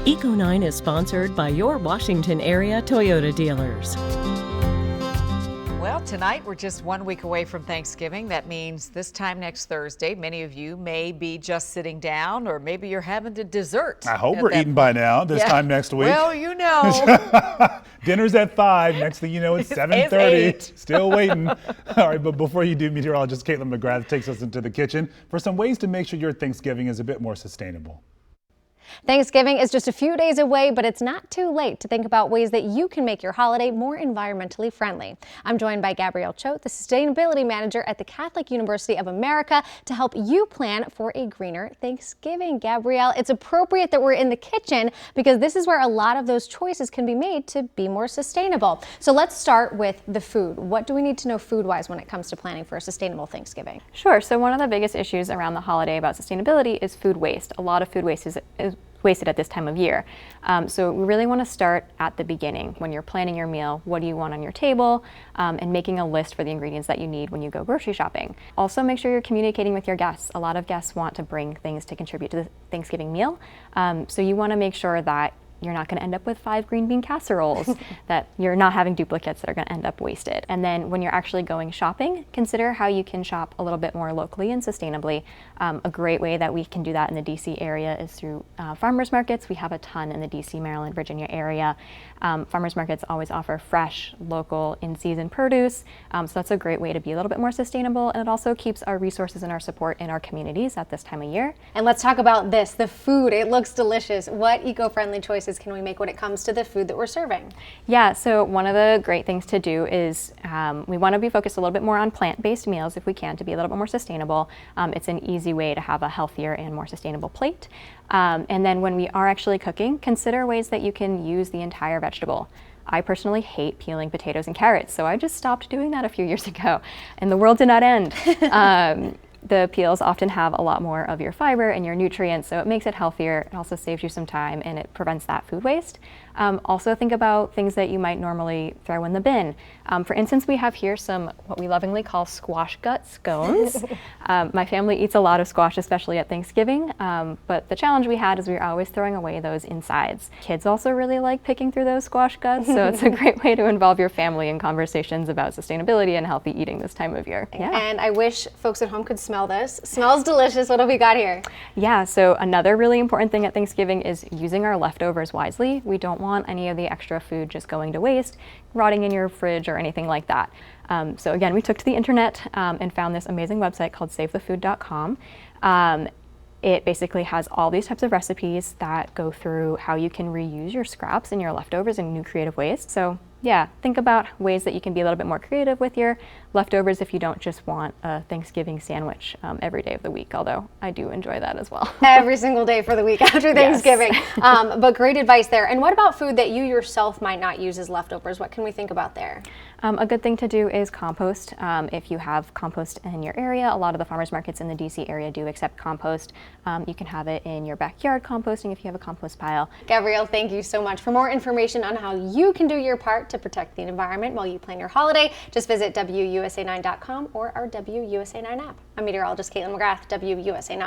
Eco9 is sponsored by your Washington area Toyota dealers. Well, tonight we're just 1 week away from Thanksgiving. That means this time next Thursday, many of you may be just sitting down, or maybe you're having a dessert. I hope we're eating by now, this time next week. Well, you know. Dinner's at 5. Next thing you know, it's 7:30. Still waiting. All right, but before you do, meteorologist Caitlin McGrath takes us into the kitchen for some ways to make sure your Thanksgiving is a bit more sustainable. Thanksgiving is just a few days away, but it's not too late to think about ways that you can make your holiday more environmentally friendly. I'm joined by Gabrielle Choate, the Sustainability Manager at the Catholic University of America, to help you plan for a greener Thanksgiving. Gabrielle, it's appropriate that we're in the kitchen because this is where a lot of those choices can be made to be more sustainable. So let's start with the food. What do we need to know food-wise when it comes to planning for a sustainable Thanksgiving? Sure. So one of the biggest issues around the holiday about sustainability is food waste. A lot of food waste is wasted at this time of year. So we really want to start at the beginning. When you're planning your meal, what do you want on your table, and making a list for the ingredients that you need when you go grocery shopping. Also make sure you're communicating with your guests. A lot of guests want to bring things to contribute to the Thanksgiving meal. So you want to make sure that you're not going to end up with 5 green bean casseroles, that you're not having duplicates that are going to end up wasted. And then when you're actually going shopping, consider how you can shop a little bit more locally and sustainably. A great way that we can do that in the DC area is through farmers markets. We have a ton in the DC, Maryland, Virginia area. Farmers markets always offer fresh, local, in-season produce. So that's a great way to be a little bit more sustainable, and it also keeps our resources and our support in our communities at this time of year. And let's talk about this, the food. It looks delicious. What eco-friendly choices can we make when it comes to the food that we're serving? Yeah, so one of the great things to do is we want to be focused a little bit more on plant-based meals if we can, to be a little bit more sustainable. It's an easy way to have a healthier and more sustainable plate. And then when we are actually cooking, consider ways that you can use the entire vegetable. I personally hate peeling potatoes and carrots, so I just stopped doing that a few years ago, and the world did not end. The peels often have a lot more of your fiber and your nutrients, so it makes it healthier. It also saves you some time, and it prevents that food waste. Also think about things that you might normally throw in the bin. For instance, we have here some what we lovingly call squash gut scones. My family eats a lot of squash, especially at Thanksgiving, but the challenge we had is we were always throwing away those insides. Kids also really like picking through those squash guts, so it's a great way to involve your family in conversations about sustainability and healthy eating this time of year. Yeah. And I wish folks at home could smell this. Smells delicious. What have we got here? Yeah, so another really important thing at Thanksgiving is using our leftovers wisely. We don't want any of the extra food just going to waste, rotting in your fridge or anything like that. So again, we took to the internet and found this amazing website called savethefood.com. It basically has all these types of recipes that go through how you can reuse your scraps and your leftovers in new creative ways. So yeah, think about ways that you can be a little bit more creative with your leftovers if you don't just want a Thanksgiving sandwich every day of the week, although I do enjoy that as well. Every single day for the week after Thanksgiving. Yes. But great advice there. And what about food that you yourself might not use as leftovers? What can we think about there? A good thing to do is compost. If you have compost in your area, a lot of the farmers markets in the DC area do accept compost. You can have it in your backyard composting if you have a compost pile. Gabrielle, thank you so much. For more information on how you can do your part to protect the environment while you plan your holiday, just visit WUSA9.com or our WUSA9 app. I'm meteorologist Caitlin McGrath, WUSA9.